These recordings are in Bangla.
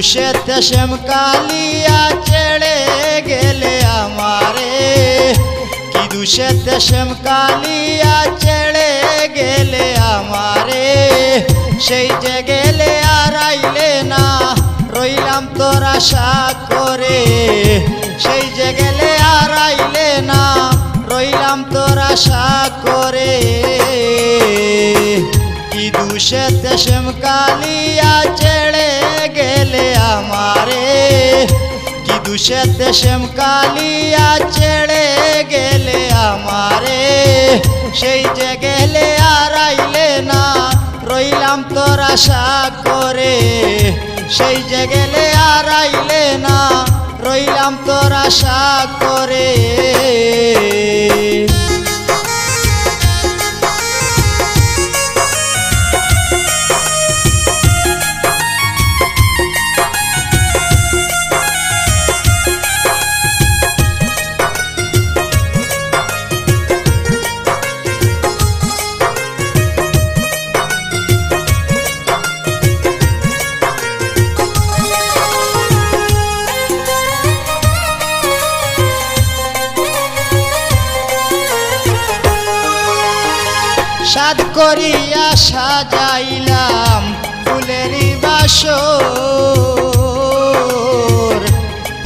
দুষেতে শ্যাম কালিয়া ছেড়ে গেলে আমারে, কি দুষেতে শ্যাম কালিয়া ছেড়ে গেলে আমারে, সেই যে গেলে আর আইলে না রইলাম তোর আশা করে, সেই যে গেলে আর আইলে না রইলাম তোর আশা করে। কি দুষেতে শ্যাম কালিয়া ছেড়ে গেলে আমারে, কি দুষেতে শ্যাম কালিয়া ছেড়ে গেলে আমারে, সেই যে গেলে আর আইলে না রইলাম তোর আশা করে, সেই যে গেলে আর আইলে না রইলাম তোর আশা করে। সাদ করিয়া সাজাইলাম ফুলেরই বাসর,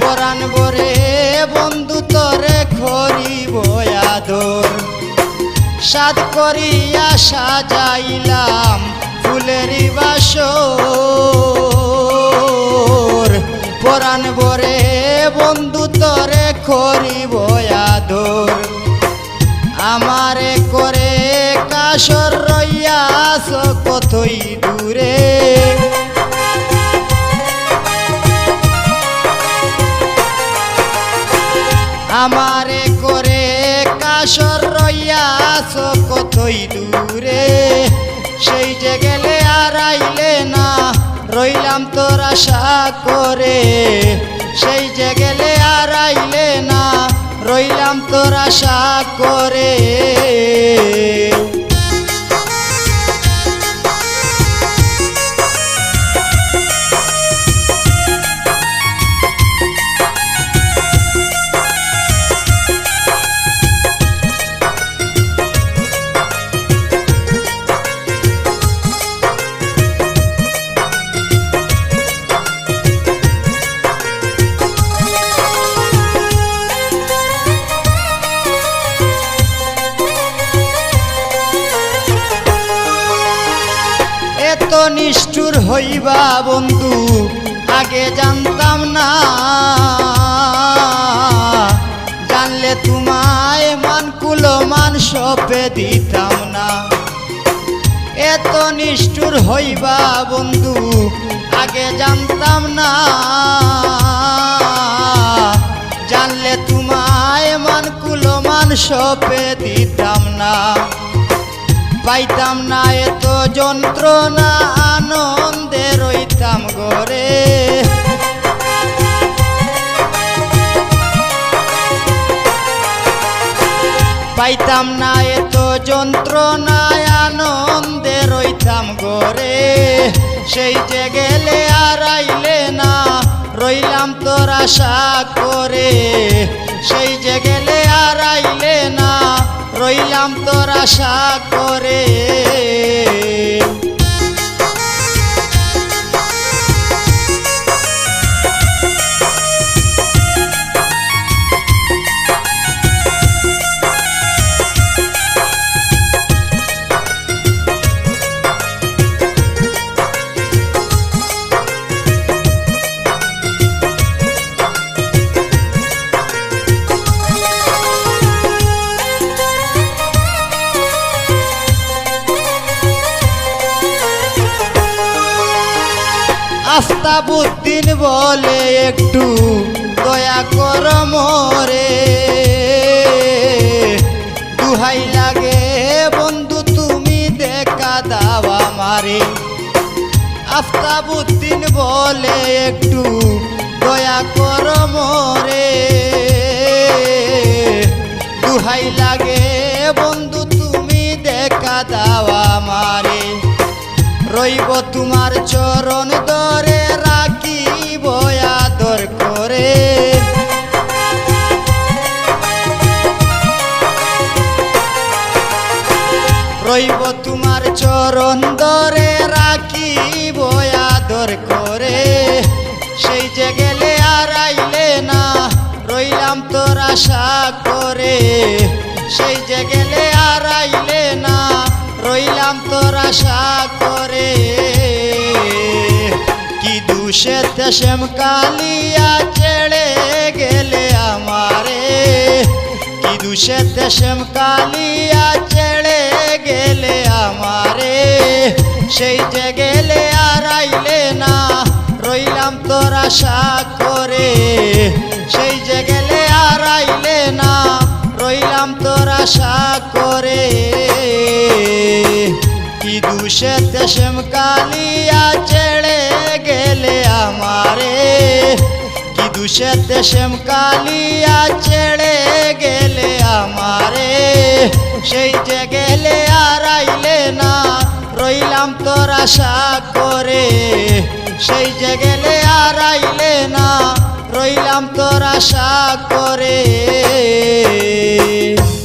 পরাণ ভরে বন্ধু তোরে করিব আদর। সাদ করিয়া সাজাইলাম ফুলেরই বাসর, পরাণ ভরে বন্ধু তোরে করিব আদর। আমারে করে কাশর রইয়াছ কতই দূরে, আমারে করে কাশর রইয়াছ কতই দূরে, সেই যে গেলে আর আইলে না রইলাম তোর আশা করে, সেই যে গেলে আর আইলে না রইলাম তোর আশা করে। এত নিষ্ঠুর হইবা বন্ধু আগে জানতাম না, জানলে তোমায় মানকুল মান সপে দিতাম না। এত নিষ্ঠুর হইবা বন্ধু আগে জানতাম না, জানলে তোমায় মানকুল মান সপে দিতাম না। পাইতাম না এত যন্ত্রণা আনন্দে রইতাম ঘরে, পাইতাম না এত যন্ত্রণা আনন্দে রইতাম ঘরে, সেই যে গেলে আর আইলে না রইলাম তোর আশা করে, সেই যে গেলে আর আইলে না রইলাম তোর আশা করে। আফতাবউদ্দিন বলে একটু দয়া কর মোরে, দুহাই লাগে বন্ধু তুমি দেখা দাও আমারে। আফতাবউদ্দিন বলে একটু দয়া কর মোরে, দুহাই লাগে বন্ধু তুমি দেখা দাও আমারে। রইব তোমার চরণ ধরে রাখি অন্তরে রাখিব আদর করে সেই যে গেলে আর আইলে না রইলাম তোর আশা করে সেই যে গেলে আর আইলে না রইলাম তোর আশা করে কি দুষেতে শ্যাম কালিয়া ছেড়ে গেলে আমারে কি দুষেতে শ্যাম কালিয়া ছেড়ে গেলে আমারে সেই যে গেলে আর আইলে না রইলাম তোর আশা করে সেই যে গেলে আর আইলে না রইলাম তোর আশা করে কি দুষেতে শ্যাম কালিয়া ছেড়ে গেলে আমারে কি দুষেতে শ্যাম কালিয়া ছেড়ে গেলে আমারে সেই যে গেলে আর আইলে না রইলাম তোর আশা করে সেই যে গেলে আর আইলে না রইলাম তোর আশা করে।